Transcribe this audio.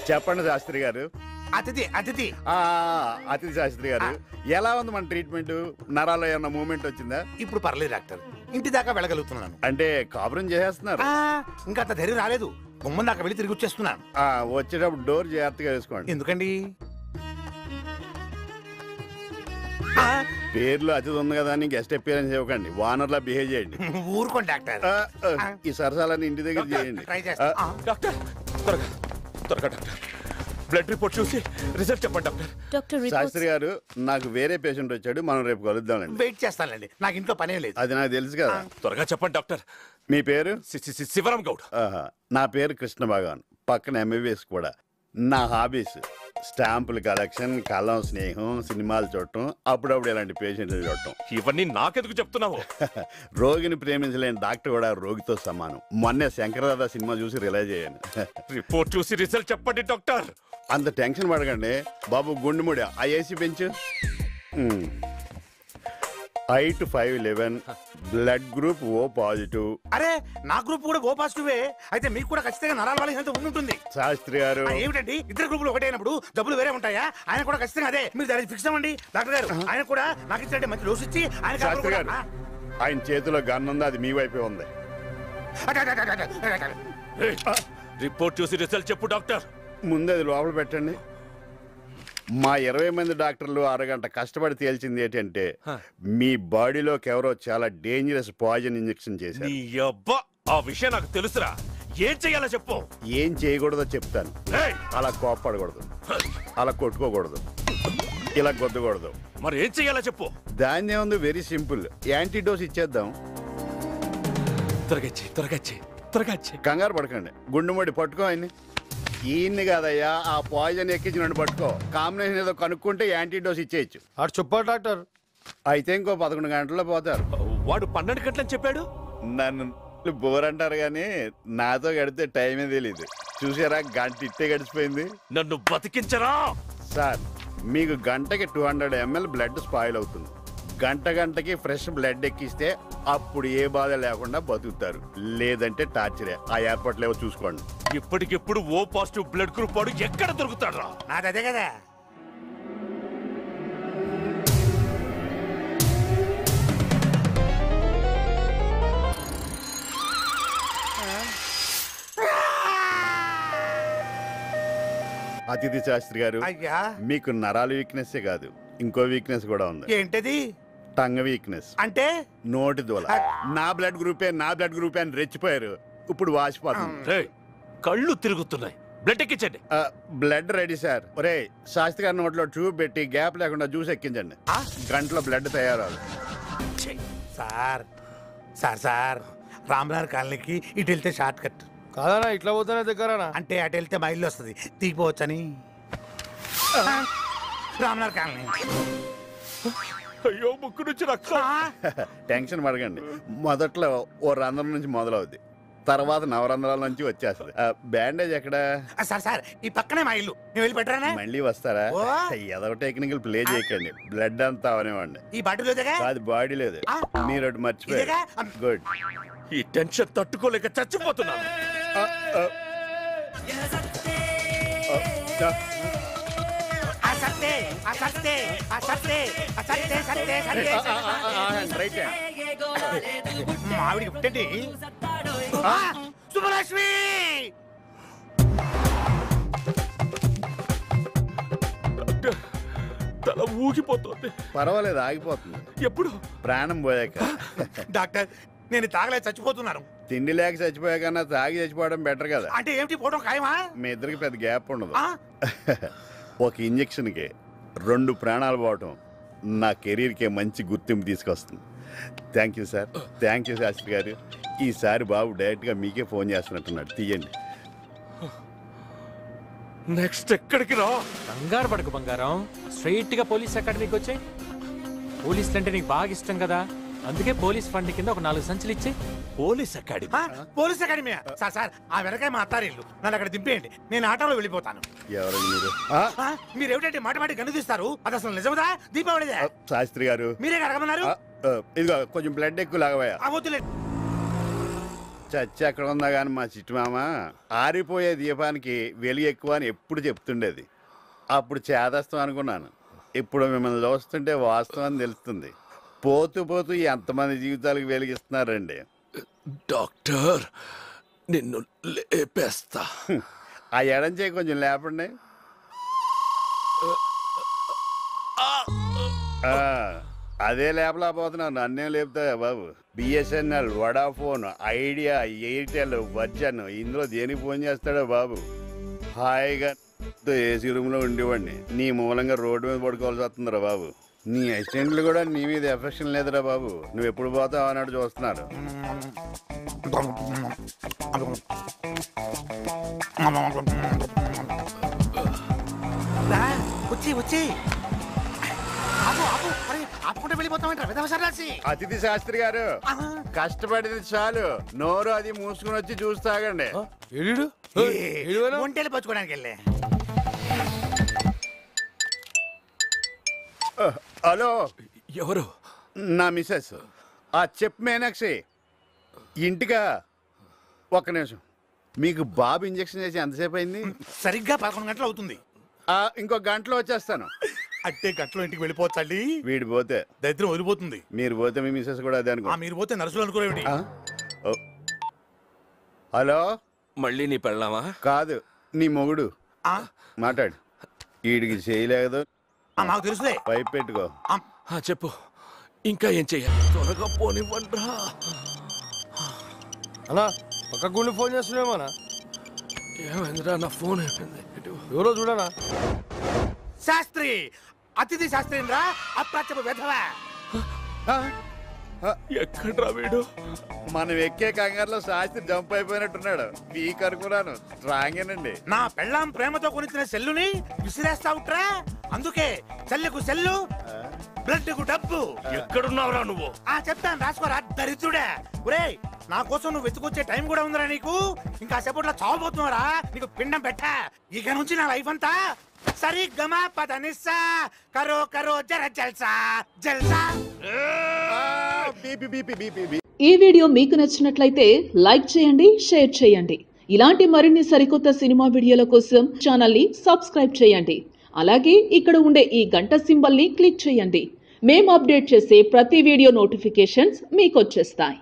చెప్పండి శాస్త్రి గారు. అతిథి అతిథి అతిథి శాస్త్రి గారు, ఎలా ఉంది మన ట్రీట్మెంట్? నరాల్లో ఏమన్నా మూవ్మెంట్ వచ్చిందా? ఇప్పుడు పర్లేదు డాక్టర్, ఇంటి దాకా వెళ్ళగలుగుతున్నాను. అంటే కాపురం చేసేస్తున్నారు? ఇంకా అంత ధైర్యం రాలేదు, గుమ్మం దాకా వెళ్ళి తిరిగి వచ్చేస్తున్నాను. వచ్చేటప్పుడు డోర్ జాగ్రత్తగా వేసుకోండి. ఎందుకండి? పేర్లు అతిథి ఉంది కదా అని గెస్ట్ అపియరెన్స్ ఇవ్వకండి, వానర్లా బిహేవ్ చేయండి. ఊరుకోండి డాక్టర్. ఈ సరసాలని ఇంటి దగ్గర చేయండి. ట్రై చేస్తా. డాక్టర్ త్వరగా త్వరగా డాక్టర్, బ్లడ్ రిపోర్ట్ చూసి రిజల్ట్ చెప్పండి డాక్టర్. శాస్త్రి గారు, నాకు వేరే పేషెంట్ వచ్చాడు, మనం రేపు కలుద్దామండి. వెయిట్ చేస్తానండి, నాకు ఇంట్లో పనే లేదు. అది నాకు తెలుసు కదా. త్వరగా చెప్పండి డాక్టర్. మీ పేరు? శివరాం గౌడ్. నా పేరు కృష్ణ భగవాన్, పక్కన ఎంబీబీఎస్ కూడా. నా హాబీస్ స్టాంపుల కలెక్షన్, కలం, స్నేహం, సినిమాలు చూడటం, అప్పుడప్పుడు ఇలాంటి పేషెంట్లు చూడటం. ఇవన్నీ నాకెందుకు చెప్తున్నావు? రోగిని ప్రేమించలేని డాక్టర్ కూడా రోగితో సమానం. మొన్నే శంకరదాదా సినిమా చూసి రిలైజ్ అయ్యాను. రిపోర్ట్ చూసి రిజల్ట్ చెప్పండి డాక్టర్. అంత టెన్షన్ పడకండి బాబు. గుండెముడి ఆ ఏసీ పెంచు. Height 5'11", blood group O positive. అరే, నా గ్రూప్ కూడా O పాజిటివే. అయితే మీకు కూడా ఖచ్చితంగా నరాల బలహీనత ఉంటుంది. శాస్త్రి గారు, ఏమిటండి ఇద్దరు గ్రూపులు ఒకటే అయినప్పుడు జబ్బులు వేరే ఉంటాయా? ఆయన కూడా ఖచ్చితంగా అదే. మీరు దానికి ఫిక్స్ అవ్వండి డాక్టర్ గారు. ఆయన కూడా నాకు ఇచ్చినట్టే మంచి డోస్ ఇచ్చి ఆయన. శాస్త్రి గారు, ఆయన చేతిలో గన్ ఉంది, అది మీ వైపే ఉంది. రిపోర్ట్ చూసి రిజల్ట్ చెప్పు డాక్టర్. ముందు అది లోపల పెట్టండి. మా 20 మంది డాక్టర్లు అరగంట కష్టపడి తేల్చింది ఏంటంటే మీ బాడీలోకి ఎవరో చాలా డేంజరస్ పాయిజన్ ఇంజెక్షన్ చేశారు. నీ అబ్బా, ఆ విషయం నాకు తెలుసురా. ఏం చెయ్యాలో చెప్పు. ఏం చేయకూడదో చెప్తాను. అలా కోప్పడకూడదు, అలా కొట్టుకోకూడదు, ఇలా గొద్దకూడదు. మరి ఏం చెయ్యాలో చెప్పు. దాన్ని ఉంది, వెరీ సింపుల్. యాంటీడోస్ ఇచ్చేద్దాం. త్వరగా త్వరగా కంగారు పడకండి. గుండెముడి పట్టుకో ఆయన్ని. ఈయన్ని కాదయ్యా, ఆ పాయిజన్ ఎక్కించి నన్ను పట్టుకో. కాంబినేషన్ ఏదో కనుక్కుంటే యాంటీడోస్ ఇచ్చేయచ్చు. అటు చెప్పాడు డాక్టర్. అయితే ఇంకో 11 గంటల్లో పోతారు. వాడు 12 గంటలని చెప్పాడు. నన్ను బోర్ అంటారు కానీ నాతో గడితే టైమే తెలీదు. చూసారా, గంట ఇట్టే గడిచిపోయింది. నన్ను బతికించరా సార్. మీకు గంటకి 200 ml బ్లడ్ స్పాయిల్ అవుతుంది. గంటకి ఫ్రెష్ బ్లడ్ ఎక్కిస్తే అప్పుడు ఏ బాధ లేకుండా బతుకుతారు. లేదంటే టార్చరే. ఆ ఏర్పాట్లు ఏవో చూసుకోండి. ఇప్పటికిప్పుడు O పాజిటివ్ బ్లడ్ గ్రూప్ వాడు ఎక్కడ దొరుకుతాడు? నాది అదే కదా. అతిథి శాస్త్రి గారు, అయ్యా, మీకు నరాల వీక్నెస్ కాదు, ఇంకో వీక్నెస్ కూడా ఉంది. ఏంటది? Tongue weakness. అంటే నోటి దూల. నా బ్లడ్ గ్రూపే అని రెచ్చిపోయారు. ఇప్పుడు వాసిపోతుంది. కళ్ళు తిరుగుతున్నాయి. బ్లడ్ ఎక్కించండి. Blood ready sir. ఒరే, శాస్త్రి గారి నోట్లో ట్యూబ్ పెట్టి గ్యాప్ లేకుండా జ్యూస్ ఎక్కించండి. గంటలో బ్లడ్ తయారవ్వాలి. సార్ సార్ సార్ రామ్నగర్ కాలనీకి ఇటు వెళ్తే షార్ట్ కట్ కాదన్నా, ఇట్లా పోతేనే దగ్గరనా? అంటే అటు వెళ్తే మా ఇల్లు వస్తుంది, దిగిపోవచ్చని. రామ్నగర్ కాలనీ. అయ్యో, ముక్కు నుంచి రక్తం. టెన్షన్ పడకండి. మొదట్లో ఓ రంధ్రం నుంచి మొదలవుద్ది, తర్వాత నవరంధ్రాల నుంచి వచ్చేస్తుంది. బ్యాండేజ్ ఎక్కడ? సార్ సార్, ఈ పక్కనే మా ఇల్లు, నేను వెళ్ళి పెట్టరానా? మళ్ళీ వస్తారా? ఏదో టెక్నికల్ ప్లే చేయకండి. బ్లడ్ అంతా అవనివ్వండి. ఈ బాడీలో అది బాడీ లేదు, మీరు ఒకటి మర్చిపోయారు. గుడ్. ఈ టెన్షన్ తట్టుకోలేక చచ్చిపోతున్నాను. మావిడికి పుట్టండి. శుభలక్ష్మి, తల ఊగిపోతుంది. పర్వాలేదు, ఆగిపోతుంది. ఎప్పుడు? ప్రాణం పోయాక. డాక్టర్, నేను తాగలేక చచ్చిపోతున్నాను. తిండి లేక చచ్చిపోయాకన్నా తాగి చచ్చిపోవడం బెటర్ కదా. అంటే ఏమిటి, పోవడం ఖాయమా? మీ ఇద్దరికి పెద్ద గ్యాప్ ఉండదు. ఒక ఇంజక్షన్కి 2 ప్రాణాలు పోవటం నా కెరీర్కే మంచి గుర్తింపు తీసుకొస్తుంది. Thank you sir. Thank you Shastri garu. ఈసారి బాబు డైరెక్ట్గా మీకే ఫోన్ చేస్తున్నట్టున్నాడు, తీయండి. నెక్స్ట్ ఎక్కడికి రా? కంగారు పడకు బంగారం, స్ట్రైట్ గా పోలీస్ అకాడమీకి వచ్చాయి. పోలీసులు అంటే నీకు బాగా ఇష్టం కదా, అందుకే పోలీస్ ఫండ్ కింద ఒక 4 సంచులు ఇచ్చి. Police academy? Police academy sir. Sir, ఆ వెనకాయ మా అత్తారిల్లు, నన్ను అక్కడ దింపేయండి, నేను ఆటోలో వెళ్ళిపోతాను. ఎవరండి మీరు? మీరు ఏమిటంటే మాట గన్ను తీస్తారు, అది అసలు నిజమదా దీపావళిదే? శాస్త్రి గారు, మీరే అడగమన్నారు. ఇదిగో కొంచెం బ్లడ్ ఎక్కువ లాగవయ్యా. వద్దులే చచ్చి ఎక్కడ ఉందా కానీ మా చిట్టు మామ ఆరిపోయే దీపానికి వెలుగు ఎక్కువ అని ఎప్పుడు చెప్తుండేది. అప్పుడు చేదస్తాం అనుకున్నాను. ఇప్పుడు మిమ్మల్ని చూస్తుంటే వాస్తవం అని తెలుస్తుంది. పోతూ పోతూ ఎంతమంది జీవితాలకు వెలిగిస్తున్నారండి. డాక్టర్ నిన్ను లేపేస్తా. ఆ ఎడం చేయి కొంచెం లేపండి. అదే లేపలేకపోతున్నాను, నన్నే లేపుతాయా బాబు. BSNL, Vodafone, Idea, Airtel, Virgin ఇందులో దేనికి ఫోన్ చేస్తాడో బాబు. హాయిగా ఏసీ రూమ్లో ఉండేవాడిని. నీ మూలంగా రోడ్డు మీద పడుకోవాల్సి వస్తుందిరా బాబు. నీ అసిస్టెంట్లు కూడా నీ మీద ఎఫెక్షన్ లేదురా బాబు. నువ్వు ఎప్పుడు పోతావు అన్నట్టు చూస్తున్నారు. అతిథి శాస్త్రి గారు, కష్టపడింది చాలు, నోరు అది మూసుకుని వచ్చి చూస్తాగండి. ఒంటెలు పచ్చుకోవడానికి వెళ్ళే. హలో, ఎవరు? నా మిస్సెస్. చెప్పు మీనాక్షి, ఇంటికా? ఒక్క నిమిషం. మీకు బాబు ఇంజక్షన్ చేసి ఎంతసేపు అయింది? సరిగ్గా 11 గంటలు అవుతుంది. ఇంకో గంటలో వచ్చేస్తాను. అంటే గంటలో ఇంటికి వెళ్ళిపోవచ్చండి. వీడు పోతే దరిద్రం వదిలిపోతుంది. మీరు పోతే మీ మిస్సెస్ కూడా అదే అనుకో. మీరు పోతే నర్సులు అనుకోరేమిటి? హలో, మళ్ళీ నీ పెళ్ళామా? కాదు, నీ మొగుడు. మాట్లాడు. వీడికి చేయలేదు, మాకు తెలుసులే. పైప్ పెట్టుకో. చెప్పు, ఇంకా ఏం చెయ్యాలి? త్వరగా పోనివ్వండ్రా. అన్నా పక్క గుండె ఫోన్ చేస్తున్నామన్నా. ఏమైందిరా? నా ఫోన్ అయిపోయింది. ఎవరో చూడనా. శాస్త్రి, అతిథి శాస్త్రి రా. అప్రాచ్యపు వెధవా. ఎక్కడ్రా వీడు? మనం ఎక్కే కంగారులో శాస్త్రి జంప్ అయిపోయినట్టున్నాడు. వీక్ అనుకున్నాను, స్ట్రాంగేనండి. నా పెళ్ళాం ప్రేమతో కొనిచ్చిన సెల్లుని విసిరేస్తావుట్రా. అందుకే సెల్లుకు సెల్లు, బ్లడ్ కు డబ్బు. ఎక్కడున్నావురా నువ్వు? చెప్తాను, రాసుకోరా దరిద్రుడే. ఒరేయ్, నా కోసం నువ్వు వెతుకొచ్చే టైం కూడా ఉందిరా నీకు. ఇంకా సేపట్లో చావబోతున్నారా? నీకు పిండం పెట్టా. ఇక నుంచి నా లైఫ్ అంతా సరి గమా పద నిస్సా కరో కరో జర జల్సా జల్సా. ఈ వీడియో మీకు నచ్చినట్లయితే లైక్ చేయండి, షేర్ చేయండి. ఇలాంటి మరిన్ని సరికొత్త సినిమా వీడియోల కోసం ఛానల్ ని సబ్స్క్రైబ్ చేయండి. అలాగే ఇక్కడ ఉండే ఈ గంట సింబల్ ని క్లిక్ చేయండి. మేము అప్డేట్ చేసే ప్రతి వీడియో నోటిఫికేషన్స్ మీకు వచ్చేస్తాయి.